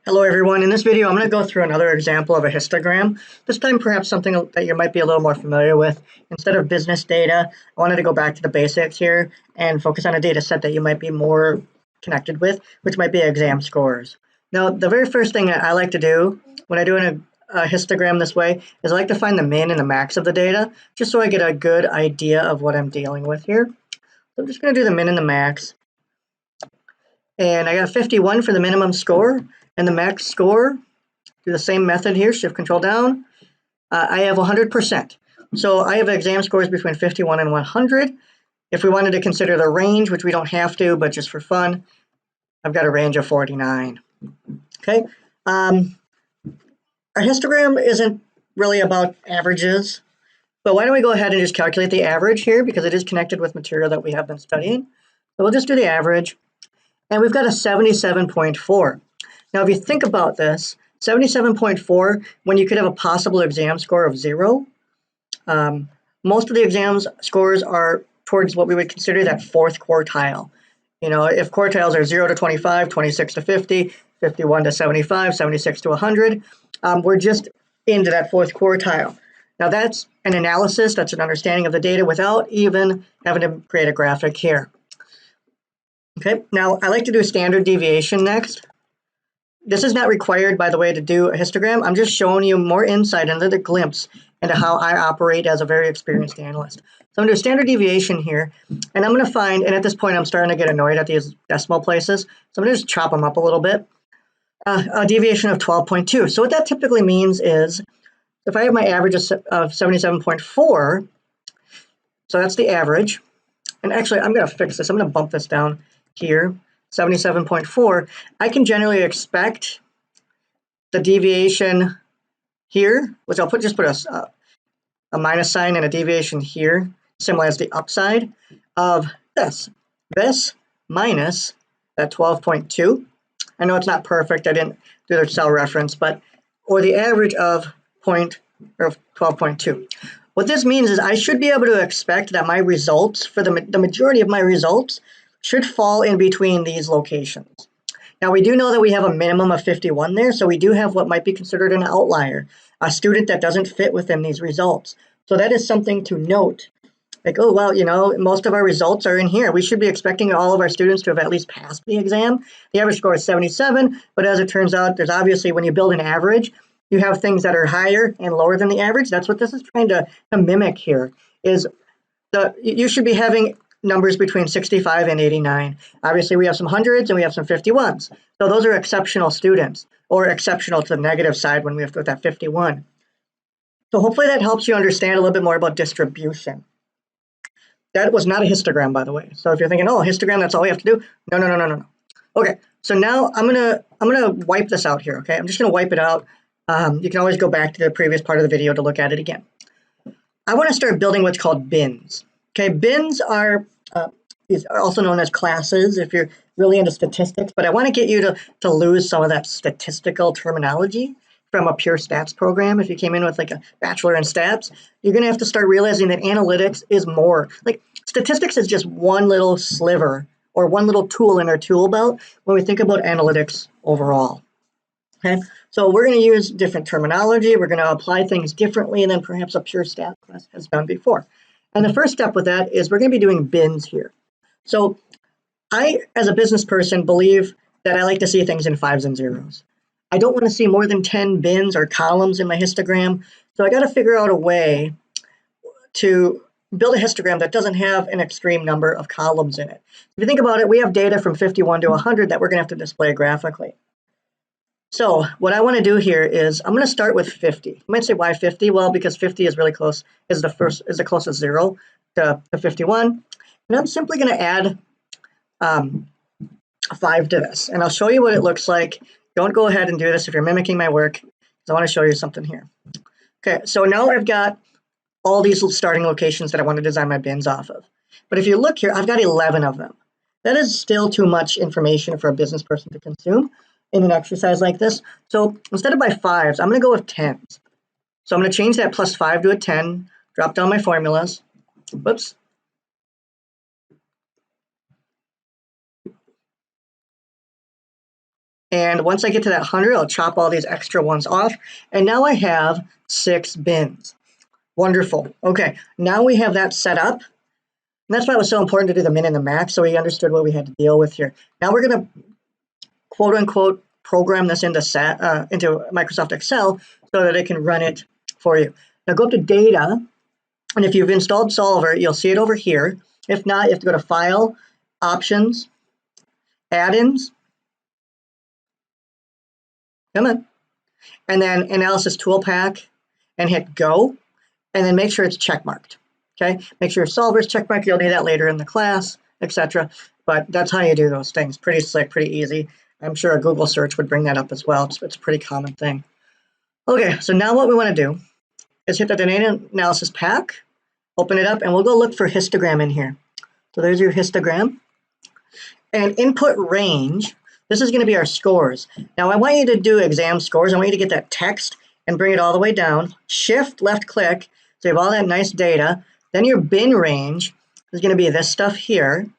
Hello everyone, in this video I'm going to go through another example of a histogram, this time perhaps something that you might be a little more familiar with. Instead of business data, I wanted to go back to the basics here and focus on a data set that you might be more connected with, which might be exam scores. Now the very first thing that I like to do when I do a histogram this way is I like to find the min and the max of the data, just so I get a good idea of what I'm dealing with here. So I'm just going to do the min and the max. And I got 51 for the minimum score and the max score. Do the same method here, shift control down. I have 100%. So I have exam scores between 51 and 100. If we wanted to consider the range, which we don't have to, but just for fun, I've got a range of 49. Okay. Our histogram isn't really about averages, but why don't we go ahead and just calculate the average here, because it is connected with material that we have been studying. So we'll just do the average. And we've got a 77.4. Now, if you think about this, 77.4, when you could have a possible exam score of 0, most of the exams scores are towards what we would consider that fourth quartile. You know, if quartiles are 0 to 25, 26 to 50, 51 to 75, 76 to 100, we're just into that fourth quartile. Now, that's an analysis, that's an understanding of the data without even having to create a graphic here. Okay, now I like to do a standard deviation next. This is not required, by the way, to do a histogram. I'm just showing you more insight into the glimpse into how I operate as a very experienced analyst. So I'm going to do a standard deviation here, and I'm going to find, and at this point I'm starting to get annoyed at these decimal places, so I'm going to just chop them up a little bit. A deviation of 12.2. So what that typically means is, if I have my average of 77.4, so that's the average, and actually I'm going to fix this, I'm going to bump this down here, 77.4, I can generally expect the deviation here, which I'll just put a minus sign and a deviation here, similar as the upside of this minus that 12.2. I know it's not perfect, I didn't do the cell reference, but, or the average of 12.2. What this means is I should be able to expect that my results, for the majority of my results, should fall in between these locations. Now, we do know that we have a minimum of 51 there, so we do have what might be considered an outlier, a student that doesn't fit within these results. So that is something to note. Like, oh, well, you know, most of our results are in here. We should be expecting all of our students to have at least passed the exam. The average score is 77, but as it turns out, there's obviously, when you build an average, you have things that are higher and lower than the average. That's what this is trying to mimic here, is you should be having numbers between 65 and 89. Obviously, we have some hundreds and we have some 51s. So those are exceptional students, or exceptional to the negative side when we have to put that 51. So hopefully that helps you understand a little bit more about distribution. That was not a histogram, by the way. So if you're thinking, oh, histogram, that's all we have to do. No. Okay, so now I'm gonna wipe this out here, okay? I'm just gonna wipe it out. You can always go back to the previous part of the video to look at it again. I wanna start building what's called bins. Okay, bins are also known as classes if you're really into statistics, but I want to get you to lose some of that statistical terminology from a pure stats program. If you came in with like a bachelor in stats, you're going to have to start realizing that analytics is more. Like, statistics is just one little sliver or one little tool in our tool belt when we think about analytics overall. Okay, so we're going to use different terminology. We're going to apply things differently than perhaps a pure stats class has done before. And the first step with that is we're going to be doing bins here. So I, as a business person, believe that I like to see things in 5s and 0s. I don't want to see more than 10 bins or columns in my histogram. So I got to figure out a way to build a histogram that doesn't have an extreme number of columns in it. If you think about it, we have data from 51 to 100 that we're going to have to display graphically. So what I want to do here is I'm going to start with 50. You might say, why 50? Well, because 50 is really close, is the closest 0 to 51. And I'm simply going to add 5 to this. And I'll show you what it looks like. Don't go ahead and do this if you're mimicking my work, because I want to show you something here. Okay, so now I've got all these starting locations that I want to design my bins off of. But if you look here, I've got 11 of them. That is still too much information for a business person to consume in an exercise like this. So instead of by 5s, I'm going to go with 10s. So I'm going to change that +5 to a 10, drop down my formulas. Whoops. And once I get to that 100, I'll chop all these extra ones off. And now I have 6 bins. Wonderful. Okay, now we have that set up. And that's why it was so important to do the min and the max, so we understood what we had to deal with here. Now we're going to quote unquote program this into Microsoft Excel so that it can run it for you. Now go up to Data, and if you've installed Solver, you'll see it over here. If not, you have to go to File, Options, Add-ins, come on, and then Analysis Tool Pack, and hit Go, and then make sure it's checkmarked. Okay, make sure your solver is checkmarked. You'll need that later in the class, etc. But that's how you do those things. Pretty slick, pretty easy. I'm sure a Google search would bring that up as well. It's a pretty common thing. Okay, so now what we want to do is hit the Data Analysis Pack, open it up, and we'll go look for histogram in here. So there's your histogram. And input range, this is going to be our scores. Now I want you to do exam scores. I want you to get that text and bring it all the way down. Shift left click, so you have all that nice data. Then your bin range is going to be this stuff here.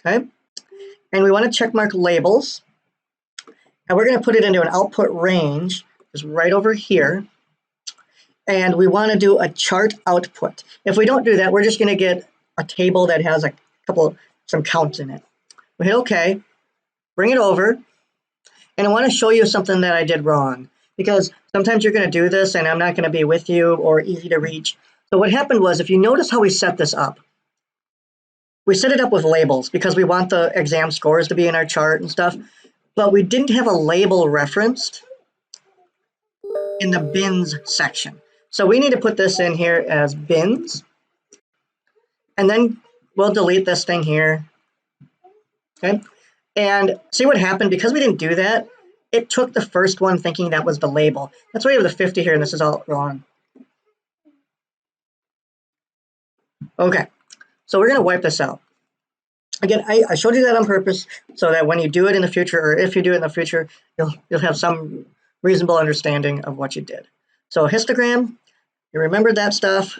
Okay. And we want to check mark labels. And we're going to put it into an output range, is right over here. And we want to do a chart output. If we don't do that, we're just going to get a table that has some counts in it. We hit OK, bring it over. And I want to show you something that I did wrong, because sometimes you're going to do this and I'm not going to be with you or easy to reach. So what happened was, if you notice how we set this up, we set it up with labels because we want the exam scores to be in our chart and stuff, but we didn't have a label referenced in the bins section. So we need to put this in here as bins, and then we'll delete this thing here. Okay, and see what happened. Because we didn't do that, it took the first one thinking that was the label. That's why you have the 50 here, and this is all wrong. Okay, so we're going to wipe this out. Again, I showed you that on purpose so that when you do it in the future, or if you do it in the future, you'll have some reasonable understanding of what you did. So histogram, you remembered that stuff.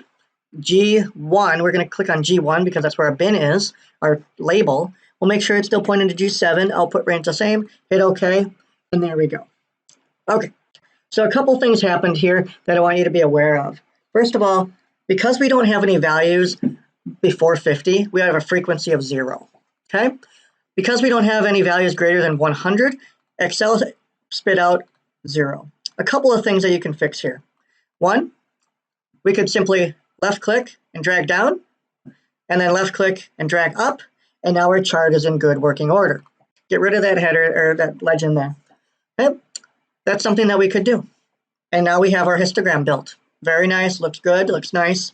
G1, we're going to click on G1 because that's where our bin is, our label. We'll make sure it's still pointing to G7, output range the same, hit OK, and there we go. Okay, so a couple things happened here that I want you to be aware of. First of all, because we don't have any values before 50, we have a frequency of 0. Okay, because we don't have any values greater than 100, Excel spit out 0. A couple of things that you can fix here. One, we could simply left click and drag down, and then left click and drag up, and now our chart is in good working order. Get rid of that header or that legend there. Okay, that's something that we could do. And now we have our histogram built. Very nice, looks good, looks nice.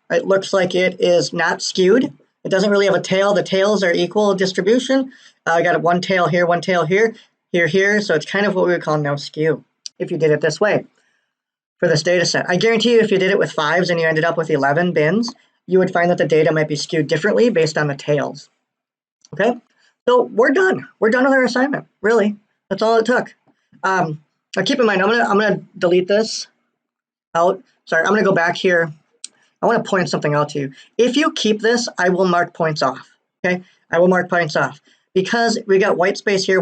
It looks like it is not skewed. It doesn't really have a tail. The tails are equal distribution. I got one tail here, one tail here, here. So it's kind of what we would call no skew if you did it this way for this data set. I guarantee you if you did it with 5s and you ended up with 11 bins, you would find that the data might be skewed differently based on the tails. Okay, so we're done. We're done with our assignment, really. That's all it took. Now keep in mind, I'm gonna delete this out. Sorry, I'm gonna go back here. I want to point something out to you. If you keep this, I will mark points off. Okay, I will mark points off because we got white space here,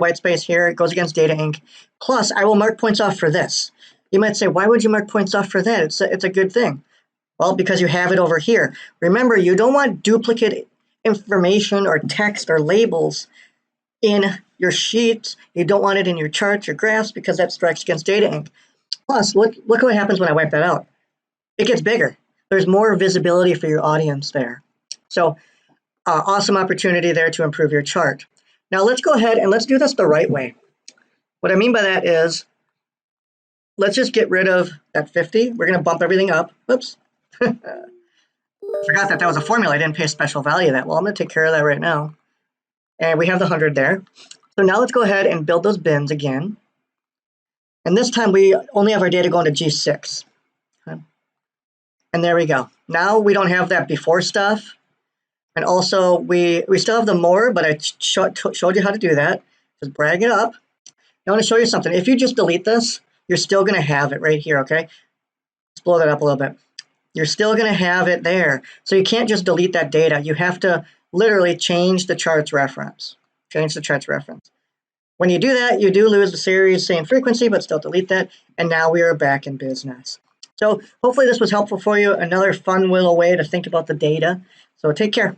it goes against data Inc. Plus, I will mark points off for this. You might say, why would you mark points off for that? It's a good thing. Well, because you have it over here. Remember, you don't want duplicate information or text or labels in your sheets. You don't want it in your charts, your graphs, because that strikes against data Inc. Plus, look what happens when I wipe that out. It gets bigger. There's more visibility for your audience there. So awesome opportunity there to improve your chart. Now let's go ahead and let's do this the right way. What I mean by that is, let's just get rid of that 50. We're going to bump everything up. Oops. Forgot that was a formula. I didn't pay a special value of that. Well, I'm going to take care of that right now. And we have the 100 there. So now let's go ahead and build those bins again. And this time we only have our data going to G6. Okay. And there we go. Now we don't have that before stuff. And also we still have the more, but I showed you how to do that. Just drag it up. I want to show you something. If you just delete this, you're still going to have it right here, okay? Let's blow that up a little bit. You're still going to have it there. So you can't just delete that data. You have to literally change the chart's reference. Change the chart's reference. When you do that, you do lose the series, same frequency, but still delete that. And now we are back in business. So hopefully this was helpful for you. Another fun little way to think about the data. So take care.